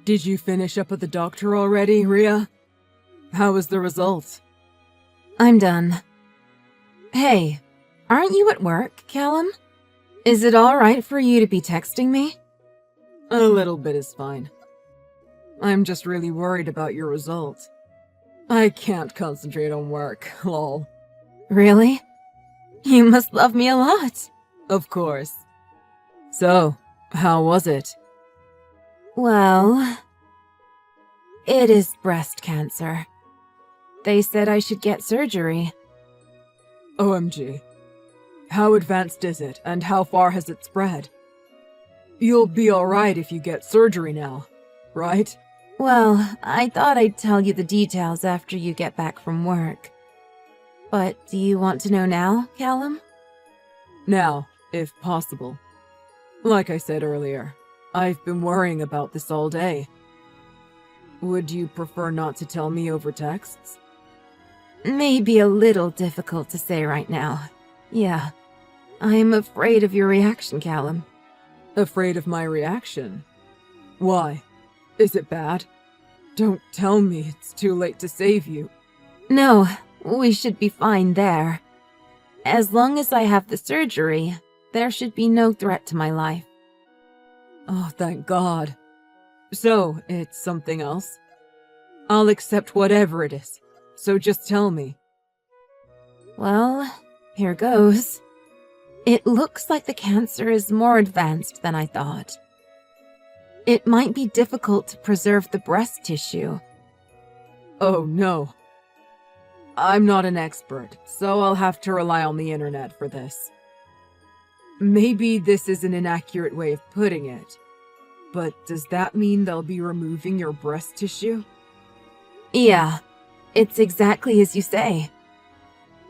Did you finish up at the doctor already, Rhea? How was the result? I'm done. Hey, aren't you at work, Callum? Is it alright for you to be texting me? A little bit is fine. I'm just really worried about your result. I can't concentrate on work, lol. Really? You must love me a lot. Of course. So, how was it? Well, it is breast cancer. They said I should get surgery. OMG. How advanced is it, and how far has it spread? You'll be alright if you get surgery now, right? Well, I thought I'd tell you the details after you get back from work. But do you want to know now, Callum? Now, if possible. Like I said earlier, I've been worrying about this all day. Would you prefer not to tell me over texts? Maybe a little difficult to say right now. Yeah. I'm afraid of your reaction, Callum. Afraid of my reaction? Why? Is it bad? Don't tell me it's too late to save you. No, we should be fine there. As long as I have the surgery, there should be no threat to my life. Oh, thank God. So, it's something else? I'll accept whatever it is, so just tell me. Well, here goes. It looks like the cancer is more advanced than I thought. It might be difficult to preserve the breast tissue. Oh, no. I'm not an expert, so I'll have to rely on the internet for this. Maybe this is an inaccurate way of putting it, but does that mean they'll be removing your breast tissue? Yeah, it's exactly as you say.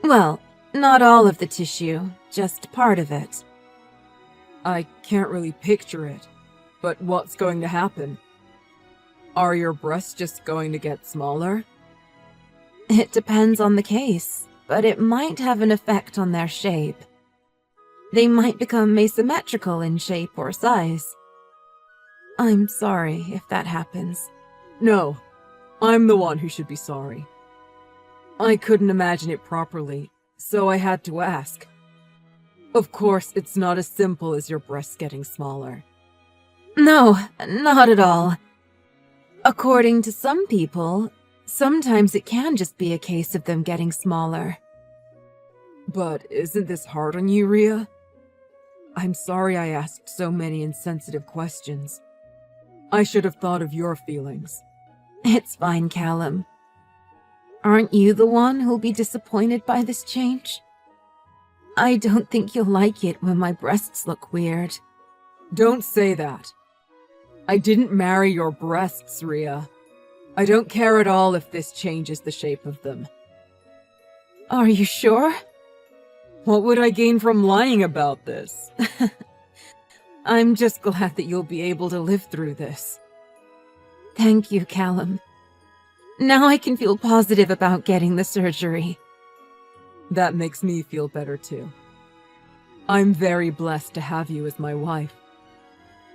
Well, not all of the tissue, just part of it. I can't really picture it, but what's going to happen? Are your breasts just going to get smaller? It depends on the case, but it might have an effect on their shape. They might become asymmetrical in shape or size. I'm sorry if that happens. No, I'm the one who should be sorry. I couldn't imagine it properly, so I had to ask. Of course, it's not as simple as your breasts getting smaller. No, not at all. According to some people, sometimes it can just be a case of them getting smaller. But isn't this hard on you, Rhea? I'm sorry I asked so many insensitive questions. I should have thought of your feelings. It's fine, Callum. Aren't you the one who'll be disappointed by this change? I don't think you'll like it when my breasts look weird. Don't say that. I didn't marry your breasts, Rhea. I don't care at all if this changes the shape of them. Are you sure? What would I gain from lying about this? I'm just glad that you'll be able to live through this. Thank you, Callum. Now I can feel positive about getting the surgery. That makes me feel better too. I'm very blessed to have you as my wife.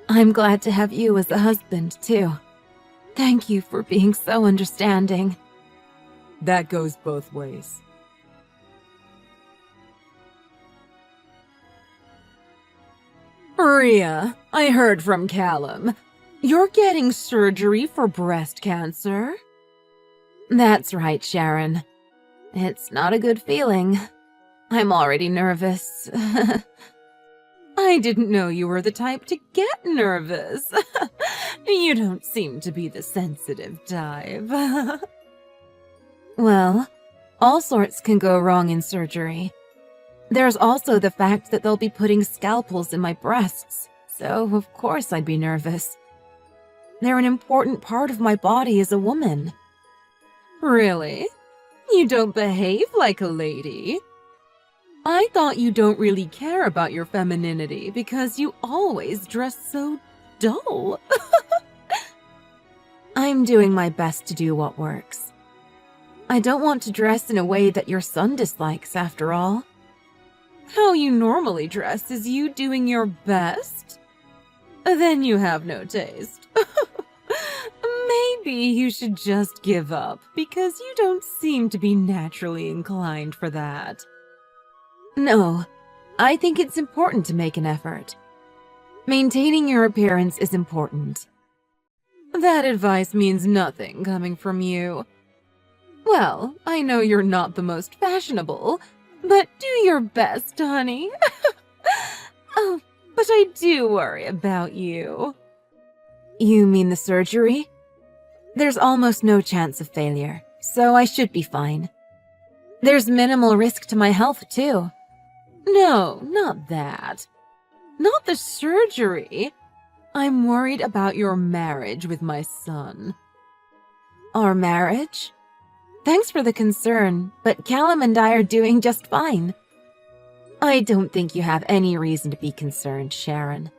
I'm glad to have you as a husband, too. Thank you for being so understanding. That goes both ways. Rhea, I heard from Callum. You're getting surgery for breast cancer? That's right, Sharon. It's not a good feeling. I'm already nervous. I didn't know you were the type to get nervous. You don't seem to be the sensitive type. Well, all sorts can go wrong in surgery. There's also the fact that they'll be putting scalpels in my breasts, so of course I'd be nervous. They're an important part of my body as a woman. Really? You don't behave like a lady. I thought you don't really care about your femininity because you always dress so dull. I'm doing my best to do what works. I don't want to dress in a way that your son dislikes, after all. How you normally dress is you doing your best? Then you have no taste. maybe you should just give up, because you don't seem to be naturally inclined for that. No, I think it's important to make an effort. Maintaining your appearance is important. That advice means nothing coming from you. Well, I know you're not the most fashionable, but do your best, honey. Oh, but I do worry about you. You mean the surgery? There's almost no chance of failure, so I should be fine. There's minimal risk to my health, too. No, not that. Not the surgery. I'm worried about your marriage with my son. Our marriage? Thanks for the concern, but Callum and I are doing just fine. I don't think you have any reason to be concerned, Sharon.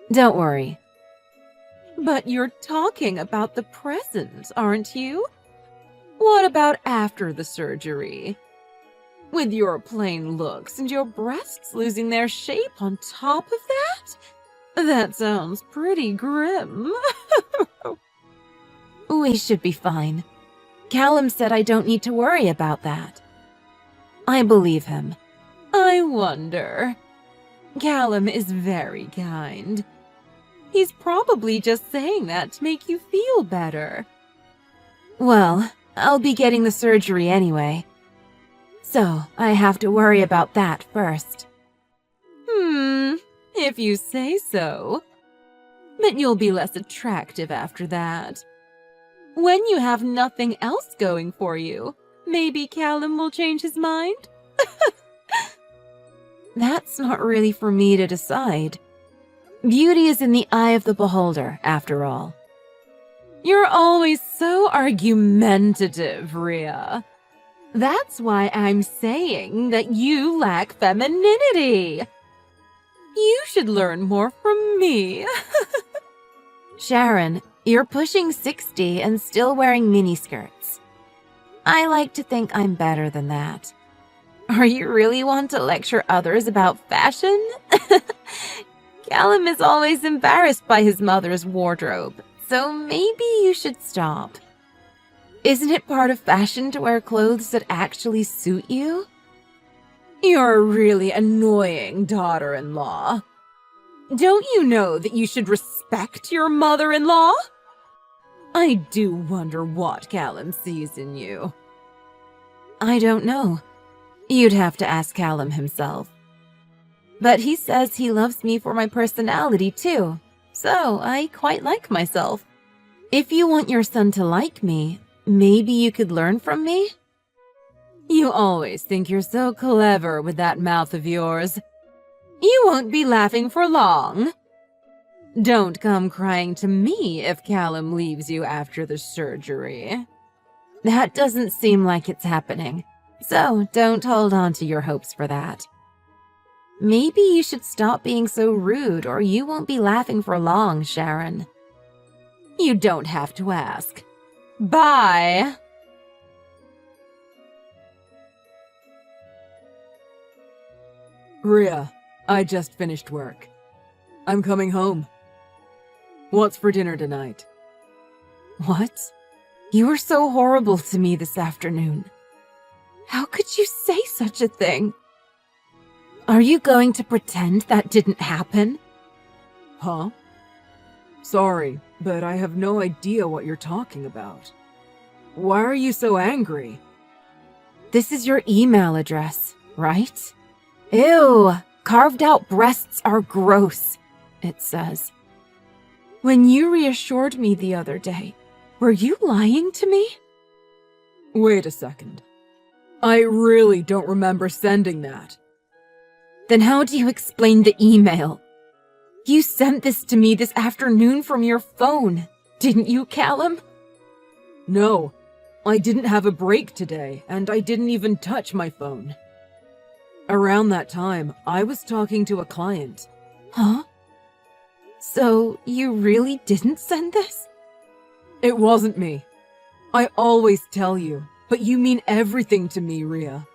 Don't worry. But you're talking about the present, aren't you? What about after the surgery? With your plain looks and your breasts losing their shape on top of that? That sounds pretty grim. We should be fine. Callum said I don't need to worry about that. I believe him. I wonder. Callum is very kind. He's probably just saying that to make you feel better. Well, I'll be getting the surgery anyway. So, I have to worry about that first. If you say so. But you'll be less attractive after that. When you have nothing else going for you, maybe Callum will change his mind? That's not really for me to decide. Beauty is in the eye of the beholder, after all. You're always so argumentative, Rhea. That's why I'm saying that you lack femininity. You should learn more from me. Sharon, you're pushing 60 and still wearing miniskirts. I like to think I'm better than that. Are you really want to lecture others about fashion? Callum is always embarrassed by his mother's wardrobe, so maybe you should stop. Isn't it part of fashion to wear clothes that actually suit you? You're a really annoying daughter-in-law. Don't you know that you should respect your mother-in-law? I do wonder what Callum sees in you. I don't know. You'd have to ask Callum himself. But he says he loves me for my personality too, so I quite like myself. If you want your son to like me, maybe you could learn from me? You always think you're so clever with that mouth of yours. You won't be laughing for long. Don't come crying to me if Callum leaves you after the surgery. That doesn't seem like it's happening, so don't hold on to your hopes for that. Maybe you should stop being so rude or you won't be laughing for long, Sharon. You don't have to ask. Bye! Rhea, I just finished work. I'm coming home. What's for dinner tonight? What? You were so horrible to me this afternoon. How could you say such a thing? Are you going to pretend that didn't happen? Huh? Sorry, but I have no idea what you're talking about. Why are you so angry? This is your email address, right? Ew! Carved out breasts are gross, it says. When you reassured me the other day, were you lying to me? Wait a second. I really don't remember sending that. Then how do you explain the email? You sent this to me this afternoon from your phone, didn't you, Callum? No, I didn't have a break today, and I didn't even touch my phone. Around that time, I was talking to a client. Huh? So you really didn't send this? It wasn't me. I always tell you, but you mean everything to me, Rhea.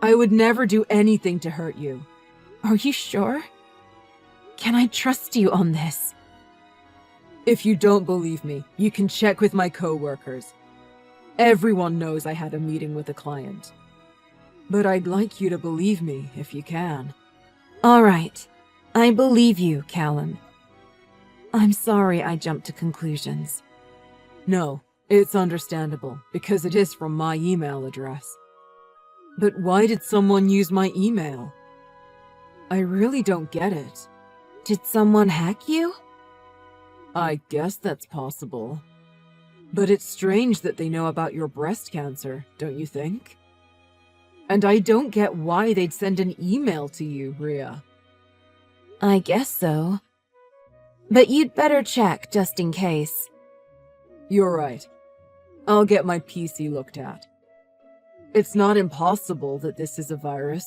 I would never do anything to hurt you. Are you sure? Can I trust you on this? If you don't believe me, you can check with my coworkers. Everyone knows I had a meeting with a client. But I'd like you to believe me if you can. All right. I believe you, Callum. I'm sorry I jumped to conclusions. No, it's understandable, because it is from my email address. But why did someone use my email? I really don't get it. Did someone hack you? I guess that's possible. But it's strange that they know about your breast cancer, don't you think? And I don't get why they'd send an email to you, Rhea. I guess so. But you'd better check just in case. You're right. I'll get my PC looked at. It's not impossible that this is a virus.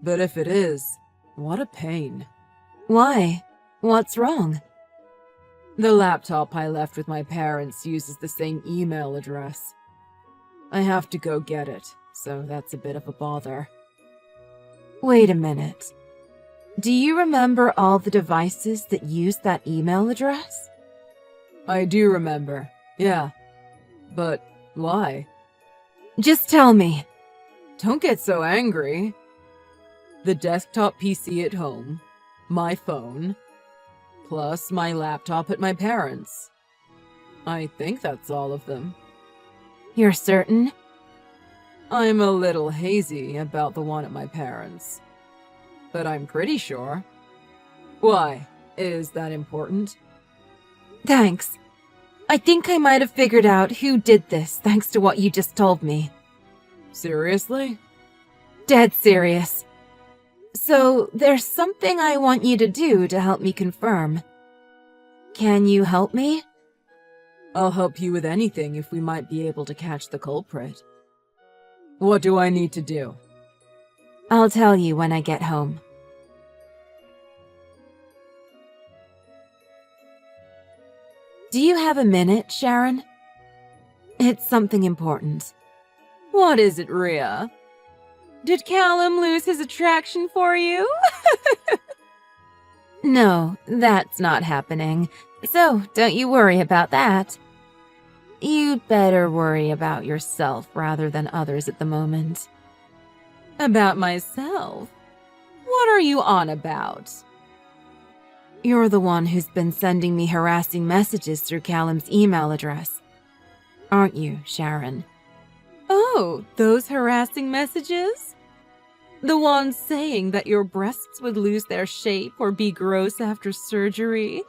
But if it is, what a pain. Why? What's wrong? The laptop I left with my parents uses the same email address. I have to go get it, so that's a bit of a bother. Wait a minute. Do you remember all the devices that use that email address? I do remember, yeah. But why? Just tell me. Don't get so angry. The desktop PC at home, my phone, plus my laptop at my parents'. I think that's all of them. You're certain? I'm a little hazy about the one at my parents', but I'm pretty sure. Why? Is that important? Thanks. I think I might have figured out who did this thanks to what you just told me. Seriously? Dead serious. So, there's something I want you to do to help me confirm. Can you help me? I'll help you with anything if we might be able to catch the culprit. What do I need to do? I'll tell you when I get home. Do you have a minute, Sharon? It's something important. What is it, Rhea? Did Callum lose his attraction for you? No, that's not happening. So, don't you worry about that. You'd better worry about yourself rather than others at the moment. About myself? What are you on about? You're the one who's been sending me harassing messages through Callum's email address. Aren't you, Sharon? Oh, those harassing messages? The ones saying that your breasts would lose their shape or be gross after surgery?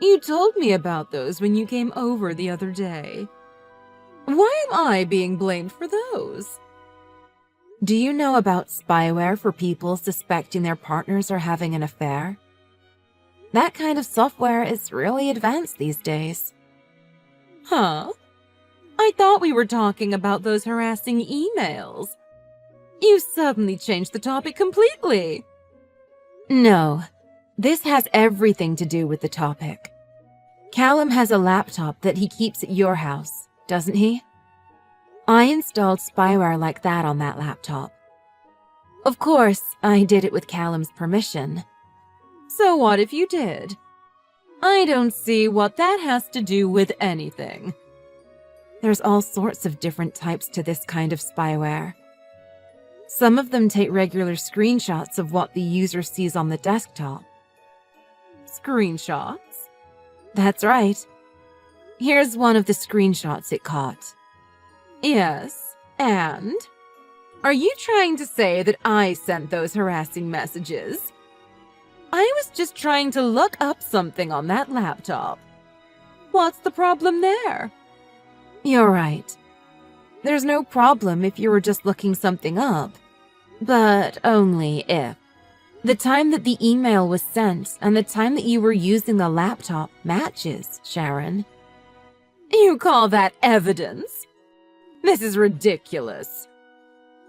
You told me about those when you came over the other day. Why am I being blamed for those? Do you know about spyware for people suspecting their partners are having an affair? That kind of software is really advanced these days. Huh? I thought we were talking about those harassing emails. You suddenly changed the topic completely. No, this has everything to do with the topic. Callum has a laptop that he keeps at your house, doesn't he? I installed spyware like that on that laptop. Of course, I did it with Callum's permission. So what if you did? I don't see what that has to do with anything. There's all sorts of different types to this kind of spyware. Some of them take regular screenshots of what the user sees on the desktop. Screenshots? That's right. Here's one of the screenshots it caught. Yes, and? Are you trying to say that I sent those harassing messages? I was just trying to look up something on that laptop. What's the problem there? You're right. There's no problem if you were just looking something up. But only if. The time that the email was sent and the time that you were using the laptop matches, Sharon. You call that evidence? This is ridiculous.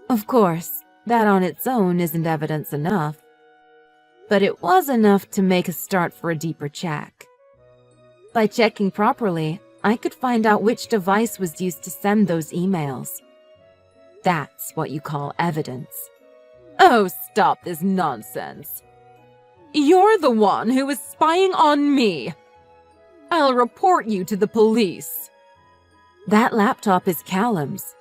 Of course, that on its own isn't evidence enough. But it was enough to make a start for a deeper check. By checking properly, I could find out which device was used to send those emails. That's what you call evidence. Oh, stop this nonsense. You're the one who was spying on me. I'll report you to the police. That laptop is Callum's.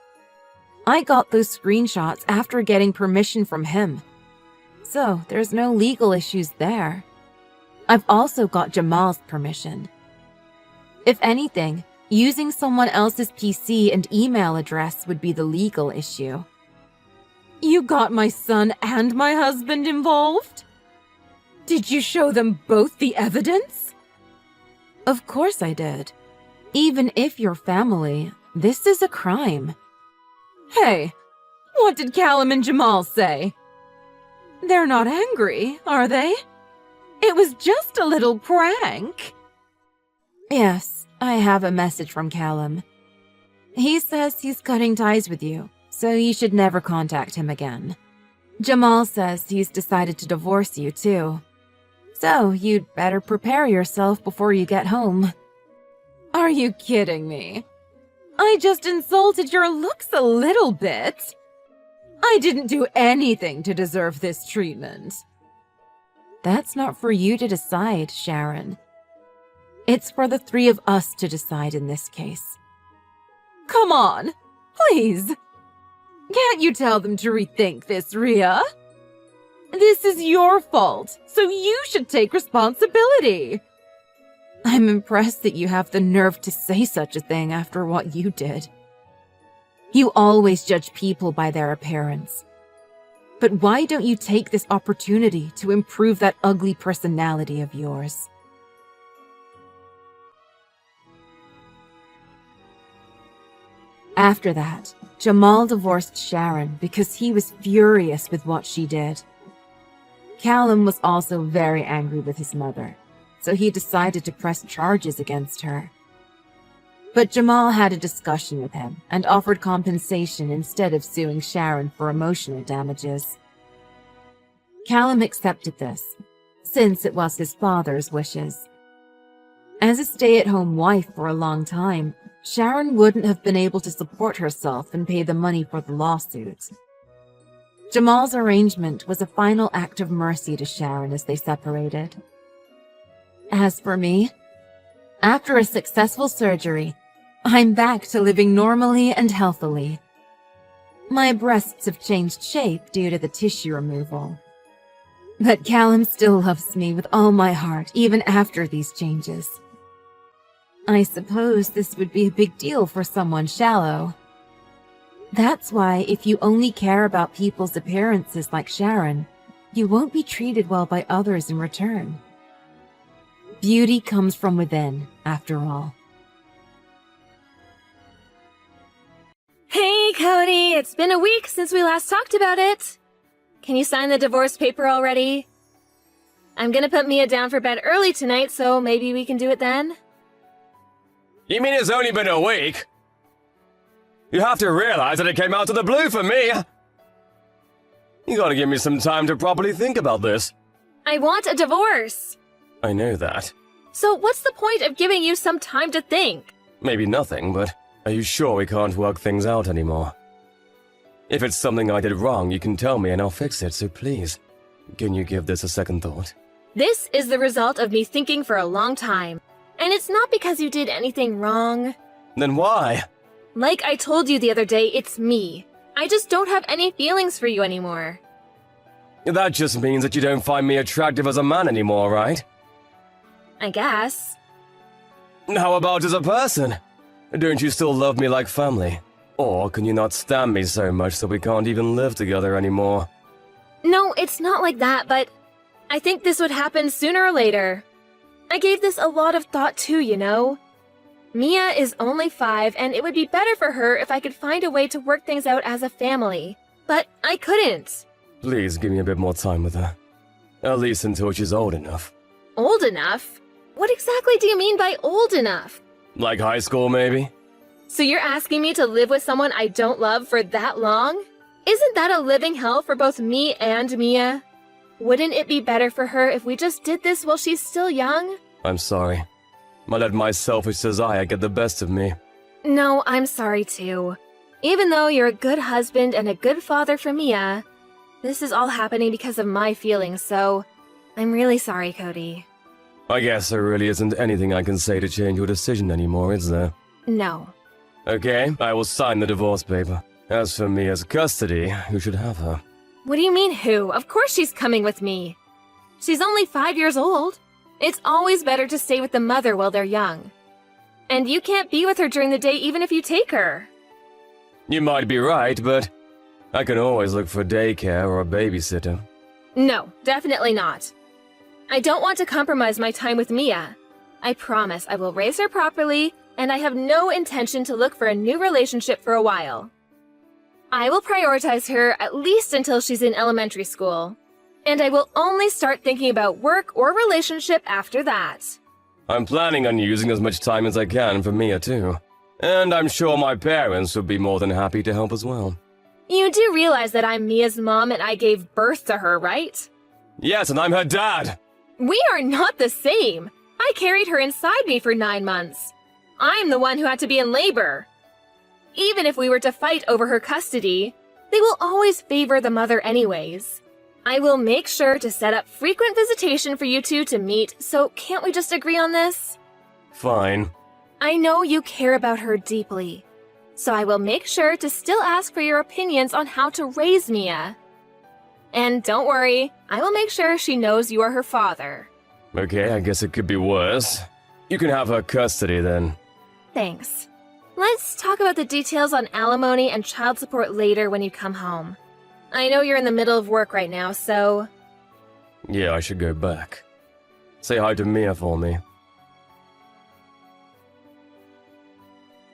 I got those screenshots after getting permission from him. So there's no legal issues there. I've also got Jamal's permission. If anything, using someone else's PC and email address would be the legal issue. You got my son and my husband involved? Did you show them both the evidence? Of course I did. Even if you're family, this is a crime. Hey, what did Callum and Jamal say? They're not angry, are they? It was just a little prank. Yes, I have a message from Callum. He says he's cutting ties with you, so you should never contact him again. Jamal says he's decided to divorce you too. So you'd better prepare yourself before you get home. Are you kidding me? I just insulted your looks a little bit. I didn't do anything to deserve this treatment. That's not for you to decide, Sharon. It's for the three of us to decide in this case. Come on, please. Can't you tell them to rethink this, Ria? This is your fault, so you should take responsibility. I'm impressed that you have the nerve to say such a thing after what you did. You always judge people by their appearance. But why don't you take this opportunity to improve that ugly personality of yours? After that, Jamal divorced Sharon because he was furious with what she did. Callum was also very angry with his mother, so he decided to press charges against her. But Jamal had a discussion with him and offered compensation instead of suing Sharon for emotional damages. Callum accepted this, since it was his father's wishes. As a stay-at-home wife for a long time, Sharon wouldn't have been able to support herself and pay the money for the lawsuit. Jamal's arrangement was a final act of mercy to Sharon as they separated. As for me, after a successful surgery, I'm back to living normally and healthily. My breasts have changed shape due to the tissue removal. But Callum still loves me with all my heart, even after these changes. I suppose this would be a big deal for someone shallow. That's why if you only care about people's appearances like Sharon, you won't be treated well by others in return. Beauty comes from within, after all. Hey, Cody, it's been a week since we last talked about it. Can you sign the divorce paper already? I'm gonna put Mia down for bed early tonight, so maybe we can do it then? You mean it's only been a week? You have to realize that it came out of the blue for me. You gotta give me some time to properly think about this. I want a divorce. I know that. So what's the point of giving you some time to think? Maybe nothing, but are you sure we can't work things out anymore? If it's something I did wrong, you can tell me and I'll fix it, so please, can you give this a second thought? This is the result of me thinking for a long time. And it's not because you did anything wrong. Then why? Like I told you the other day, it's me. I just don't have any feelings for you anymore. That just means that you don't find me attractive as a man anymore, right? I guess. How about as a person? Don't you still love me like family? Or can you not stand me so much that we can't even live together anymore? No, it's not like that, but I think this would happen sooner or later. I gave this a lot of thought too, you know. Mia is only 5, and it would be better for her if I could find a way to work things out as a family. But I couldn't. Please give me a bit more time with her. At least until she's old enough. Old enough? What exactly do you mean by old enough? Like high school, maybe? So you're asking me to live with someone I don't love for that long? Isn't that a living hell for both me and Mia? Wouldn't it be better for her if we just did this while she's still young? I'm sorry. I let my selfish desire get the best of me. No, I'm sorry too. Even though you're a good husband and a good father for Mia, this is all happening because of my feelings, so I'm really sorry, Cody. I guess there really isn't anything I can say to change your decision anymore, is there? No. Okay, I will sign the divorce paper. As for Mia's custody, you should have her. What do you mean, who? Of course she's coming with me. She's only 5 years old. It's always better to stay with the mother while they're young. And you can't be with her during the day even if you take her. You might be right, but I can always look for daycare or a babysitter. No, definitely not. I don't want to compromise my time with Mia. I promise I will raise her properly, and I have no intention to look for a new relationship for a while. I will prioritize her at least until she's in elementary school. And I will only start thinking about work or relationship after that. I'm planning on using as much time as I can for Mia too. And I'm sure my parents would be more than happy to help as well. You do realize that I'm Mia's mom and I gave birth to her, right? Yes, and I'm her dad! We are not the same. I carried her inside me for 9 months. I'm the one who had to be in labor. Even if we were to fight over her custody, they will always favor the mother anyways. I will make sure to set up frequent visitation for you two to meet, so can't we just agree on this? Fine. I know you care about her deeply, so I will make sure to still ask for your opinions on how to raise Mia. And don't worry, I will make sure she knows you are her father. Okay, I guess it could be worse. You can have her custody then. Thanks. Let's talk about the details on alimony and child support later when you come home. I know you're in the middle of work right now, so... Yeah, I should go back. Say hi to Mia for me.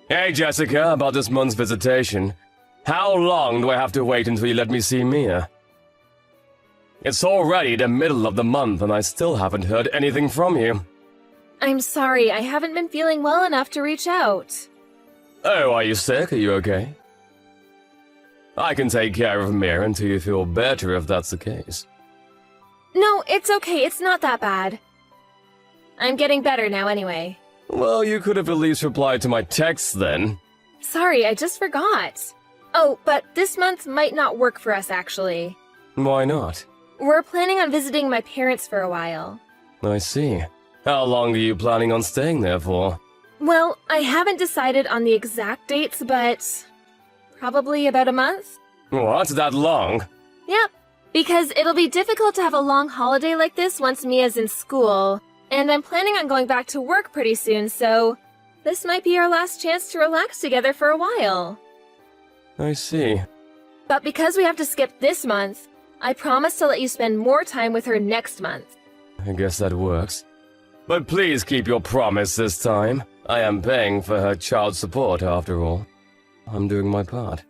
Hey, Jessica, about this month's visitation. How long do I have to wait until you let me see Mia? It's already the middle of the month and I still haven't heard anything from you. I'm sorry, I haven't been feeling well enough to reach out. Oh, are you sick? Are you okay? I can take care of Mia until you feel better if that's the case. No, it's okay, it's not that bad. I'm getting better now anyway. Well, you could have at least replied to my text then. Sorry, I just forgot. Oh, but this month might not work for us actually. Why not? We're planning on visiting my parents for a while. I see. How long are you planning on staying there for? Well, I haven't decided on the exact dates, but probably about a month. What, that long? Yep, because it'll be difficult to have a long holiday like this once Mia's in school, and I'm planning on going back to work pretty soon, so this might be our last chance to relax together for a while. I see. But because we have to skip this month, I promise to let you spend more time with her next month. I guess that works. But please keep your promise this time. I am paying for her child support after all. I'm doing my part.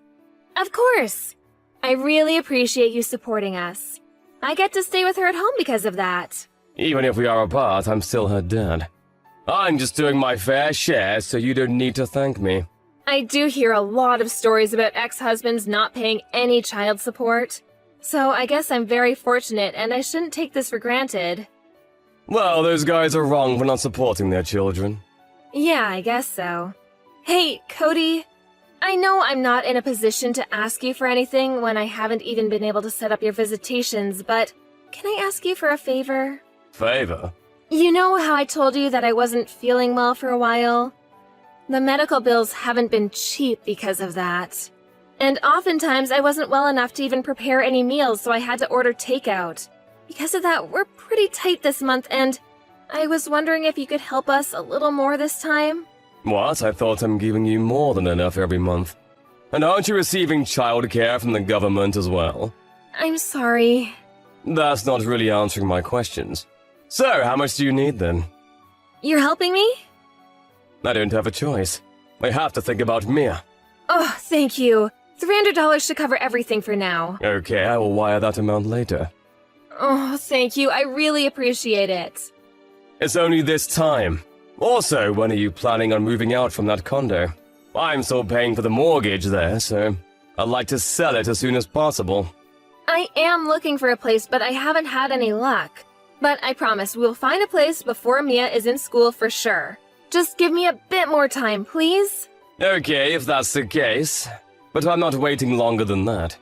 Of course! I really appreciate you supporting us. I get to stay with her at home because of that. Even if we are apart, I'm still her dad. I'm just doing my fair share, so you don't need to thank me. I do hear a lot of stories about ex-husbands not paying any child support. So I guess I'm very fortunate and I shouldn't take this for granted. Well, those guys are wrong for not supporting their children. Yeah, I guess so. Hey, Cody. I know I'm not in a position to ask you for anything when I haven't even been able to set up your visitations, but can I ask you for a favor? Favor? You know how I told you that I wasn't feeling well for a while? The medical bills haven't been cheap because of that. And oftentimes I wasn't well enough to even prepare any meals, so I had to order takeout. Because of that, we're pretty tight this month, and I was wondering if you could help us a little more this time? What? I thought I'm giving you more than enough every month. And aren't you receiving childcare from the government as well? I'm sorry. That's not really answering my questions. So, how much do you need then? You're helping me? I don't have a choice. I have to think about Mia. Oh, thank you. $300 should cover everything for now. Okay, I will wire that amount later. Oh, thank you. I really appreciate it. It's only this time. Also, when are you planning on moving out from that condo? I'm still paying for the mortgage there, so I'd like to sell it as soon as possible. I am looking for a place, but I haven't had any luck. But I promise we'll find a place before Mia is in school for sure. Just give me a bit more time, please. Okay, if that's the case. But I'm not waiting longer than that.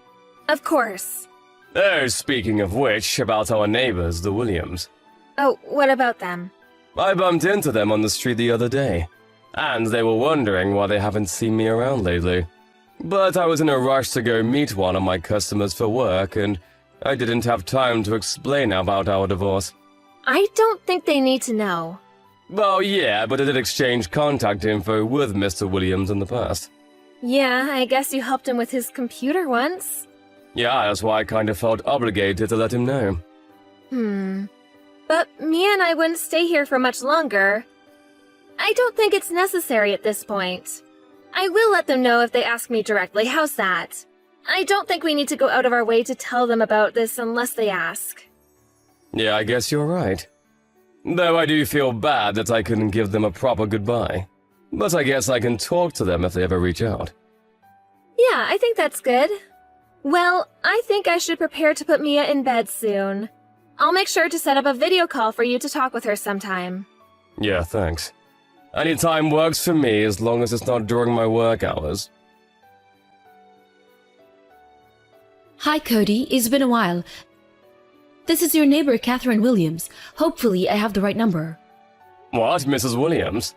Of course. Oh, speaking of which, about our neighbors, the Williams. Oh, what about them? I bumped into them on the street the other day, and they were wondering why they haven't seen me around lately. But I was in a rush to go meet one of my customers for work, and I didn't have time to explain about our divorce. I don't think they need to know. Well, yeah, but I did exchange contact info with Mr. Williams in the past. Yeah, I guess you helped him with his computer once. Yeah, that's why I kind of felt obligated to let him know. But Mia and I wouldn't stay here for much longer. I don't think it's necessary at this point. I will let them know if they ask me directly, how's that? I don't think we need to go out of our way to tell them about this unless they ask. Yeah, I guess you're right. Though I do feel bad that I couldn't give them a proper goodbye. But I guess I can talk to them if they ever reach out. Yeah, I think that's good. Well, I think I should prepare to put Mia in bed soon. I'll make sure to set up a video call for you to talk with her sometime. Yeah, thanks. Any time works for me as long as it's not during my work hours. Hi, Cody. It's been a while. This is your neighbor, Catherine Williams. Hopefully, I have the right number. What, Mrs. Williams?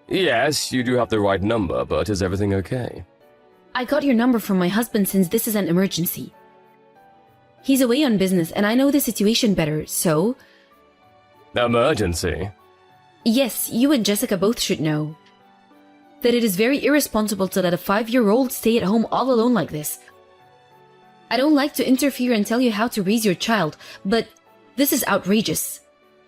Yes, you do have the right number, but is everything okay? I got your number from my husband since this is an emergency. He's away on business and I know the situation better, so... Emergency? Yes, you and Jessica both should know. That it is very irresponsible to let a 5-year-old stay at home all alone like this. I don't like to interfere and tell you how to raise your child, but this is outrageous.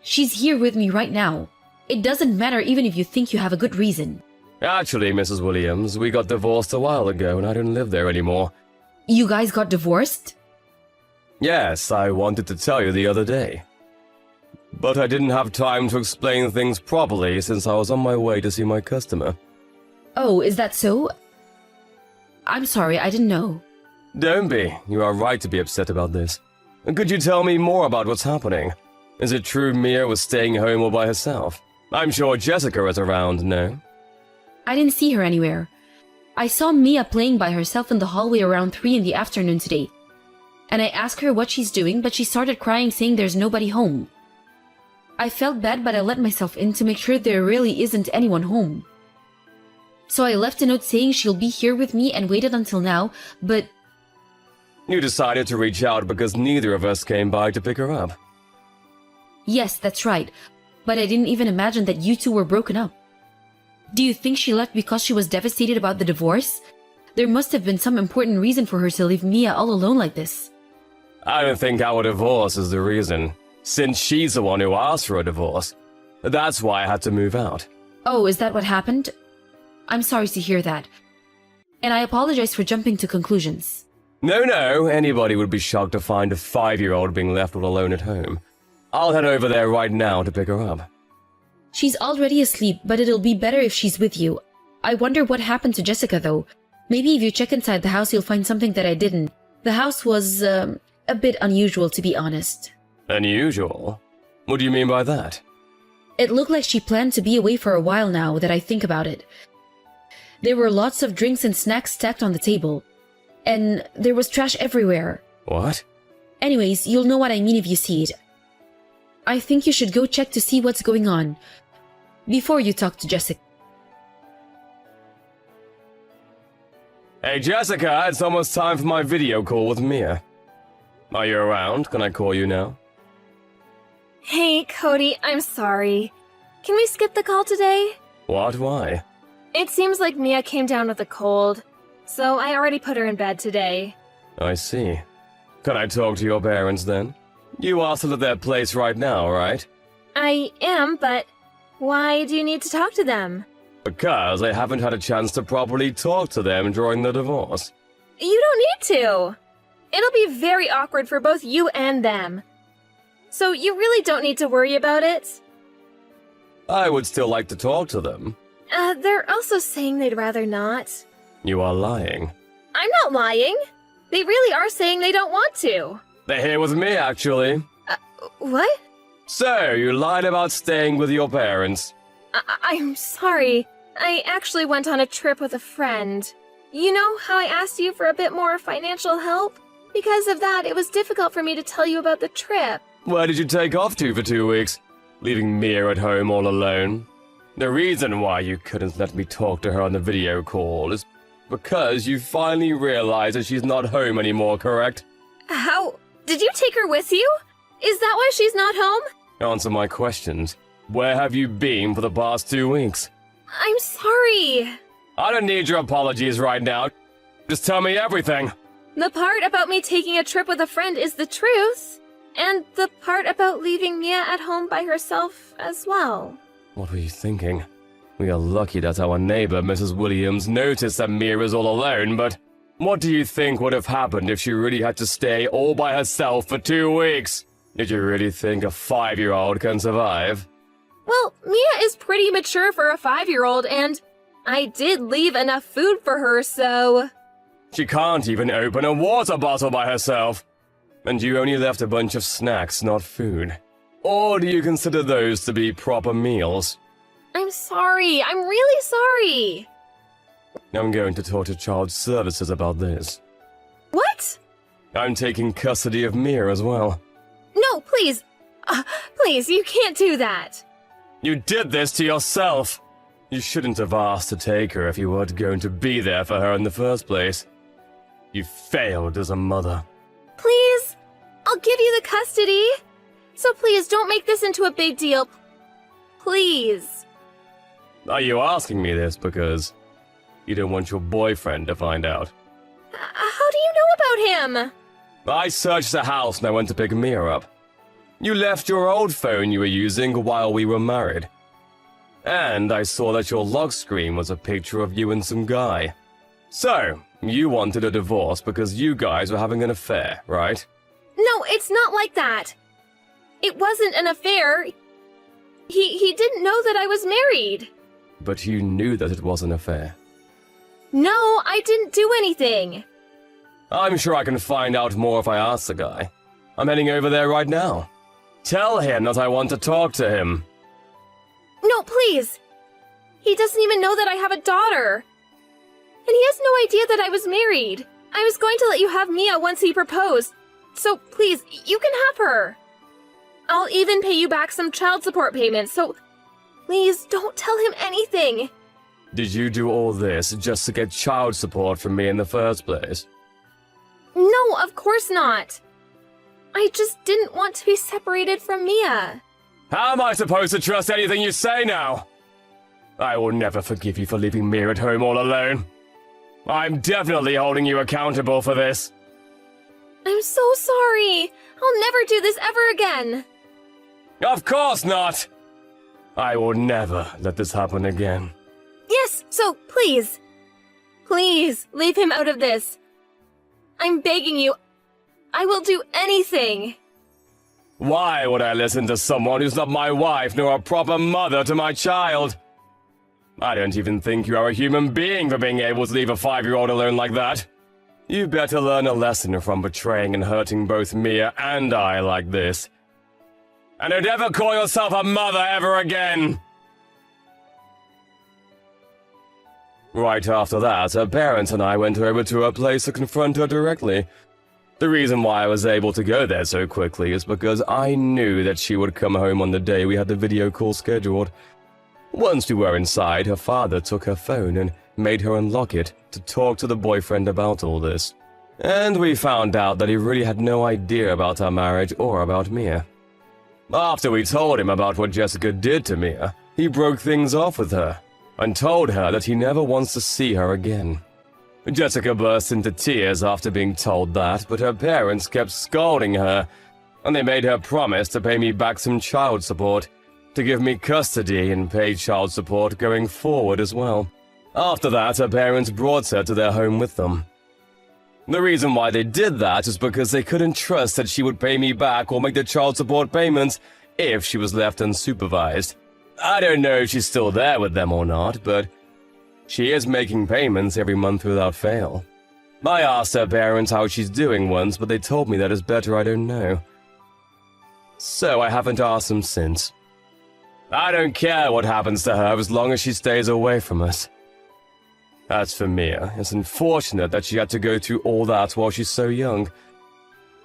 She's here with me right now. It doesn't matter even if you think you have a good reason. Actually, Mrs. Williams, we got divorced a while ago and I don't live there anymore. You guys got divorced? Yes, I wanted to tell you the other day. But I didn't have time to explain things properly since I was on my way to see my customer. Oh, is that so? I'm sorry, I didn't know. Don't be. You are right to be upset about this. Could you tell me more about what's happening? Is it true Mia was staying home all by herself? I'm sure Jessica is around, no? I didn't see her anywhere. I saw Mia playing by herself in the hallway around 3 in the afternoon today. And I asked her what she's doing, but she started crying saying there's nobody home. I felt bad, but I let myself in to make sure there really isn't anyone home. So I left a note saying she'll be here with me and waited until now, but... You decided to reach out because neither of us came by to pick her up. Yes, that's right. But I didn't even imagine that you two were broken up. Do you think she left because she was devastated about the divorce? There must have been some important reason for her to leave Mia all alone like this. I don't think our divorce is the reason, since she's the one who asked for a divorce. That's why I had to move out. Oh, is that what happened? I'm sorry to hear that. And I apologize for jumping to conclusions. No, anybody would be shocked to find a 5-year-old being left all alone at home. I'll head over there right now to pick her up. She's already asleep, but it'll be better if she's with you. I wonder what happened to Jessica, though. Maybe if you check inside the house, you'll find something that I didn't. The house was, a bit unusual, to be honest. Unusual? What do you mean by that? It looked like she planned to be away for a while now that I think about it. There were lots of drinks and snacks stacked on the table. And there was trash everywhere. What? Anyways, you'll know what I mean if you see it. I think you should go check to see what's going on before you talk to Jessica. Hey Jessica, it's almost time for my video call with Mia. Are you around? Can I call you now? Hey, Cody, I'm sorry. Can we skip the call today? What? Why? It seems like Mia came down with a cold, so I already put her in bed today. I see. Can I talk to your parents then? You are still at their place right now, right? I am, but why do you need to talk to them? Because I haven't had a chance to properly talk to them during the divorce. You don't need to. It'll be very awkward for both you and them. So you really don't need to worry about it. I would still like to talk to them. They're also saying they'd rather not. You are lying. I'm not lying. They really are saying they don't want to. They're here with me, actually. What? So, you lied about staying with your parents. I'm sorry. I actually went on a trip with a friend. You know how I asked you for a bit more financial help? Because of that, it was difficult for me to tell you about the trip. Where did you take off to for 2 weeks? leaving Mia at home all alone. The reason why you couldn't let me talk to her on the video call is because you finally realized that she's not home anymore, correct? How? Did you take her with you? Is that why she's not home? Answer my questions. Where have you been for the past 2 weeks? I'm sorry. I don't need your apologies right now. Just tell me everything. The part about me taking a trip with a friend is the truth. And the part about leaving Mia at home by herself as well. What were you thinking? We are lucky that our neighbor, Mrs. Williams, noticed that Mia is all alone, but what do you think would have happened if she really had to stay all by herself for 2 weeks? Did you really think a 5-year-old can survive? Well, Mia is pretty mature for a 5-year-old, and I did leave enough food for her, so... She can't even open a water bottle by herself. And you only left a bunch of snacks, not food. Or do you consider those to be proper meals? I'm sorry. I'm really sorry. I'm going to talk to Child Services about this. What? I'm taking custody of Mia as well. No, please. Please, you can't do that. You did this to yourself. You shouldn't have asked to take her if you weren't going to be there for her in the first place. You failed as a mother. Please, I'll give you the custody. So please don't make this into a big deal. Please. Are you asking me this because you don't want your boyfriend to find out? How do you know about him? I searched the house and I went to pick Mia up. You left your old phone you were using while we were married. And I saw that your lock screen was a picture of you and some guy. So, you wanted a divorce because you guys were having an affair, right? No, it's not like that. It wasn't an affair. He didn't know that I was married. But you knew that it was an affair. No, I didn't do anything. I'm sure I can find out more if I ask the guy. I'm heading over there right now. Tell him that I want to talk to him. No, please. He doesn't even know that I have a daughter. And he has no idea that I was married. I was going to let you have Mia once he proposed. So please, you can have her. I'll even pay you back some child support payments, so please don't tell him anything. Did you do all this just to get child support from me in the first place? No, of course not. I just didn't want to be separated from Mia. How am I supposed to trust anything you say now? I will never forgive you for leaving Mia at home all alone. I'm definitely holding you accountable for this. I'm so sorry. I'll never do this ever again. Of course not! I will never let this happen again. Yes, so please. Please, leave him out of this. I'm begging you. I will do anything. Why would I listen to someone who's not my wife nor a proper mother to my child? I don't even think you are a human being for being able to leave a 5-year-old alone like that. You better learn a lesson from betraying and hurting both Mia and I like this. And don't ever call yourself a mother ever again! Right after that, her parents and I went over to her place to confront her directly. The reason why I was able to go there so quickly is because I knew that she would come home on the day we had the video call scheduled. Once we were inside, her father took her phone and made her unlock it to talk to the boyfriend about all this. And we found out that he really had no idea about our marriage or about Mia. After we told him about what Jessica did to Mia, he broke things off with her and told her that he never wants to see her again. Jessica burst into tears after being told that, but her parents kept scolding her, and they made her promise to pay me back some child support, to give me custody and pay child support going forward as well. After that, her parents brought her to their home with them. The reason why they did that is because they couldn't trust that she would pay me back or make the child support payments if she was left unsupervised. I don't know if she's still there with them or not, but she is making payments every month without fail. I asked her parents how she's doing once, but they told me that it's better I don't know. So I haven't asked them since. I don't care what happens to her as long as she stays away from us. As for Mia, it's unfortunate that she had to go through all that while she's so young.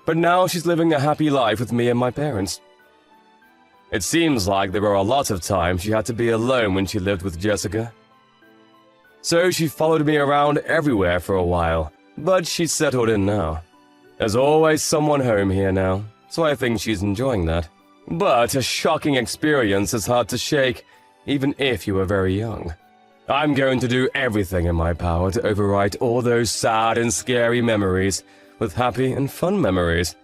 But now she's living a happy life with me and my parents. It seems like there were a lot of times she had to be alone when she lived with Jessica. So she followed me around everywhere for a while, but she's settled in now. There's always someone home here now, so I think she's enjoying that. But a shocking experience is hard to shake, even if you are very young. I'm going to do everything in my power to overwrite all those sad and scary memories with happy and fun memories.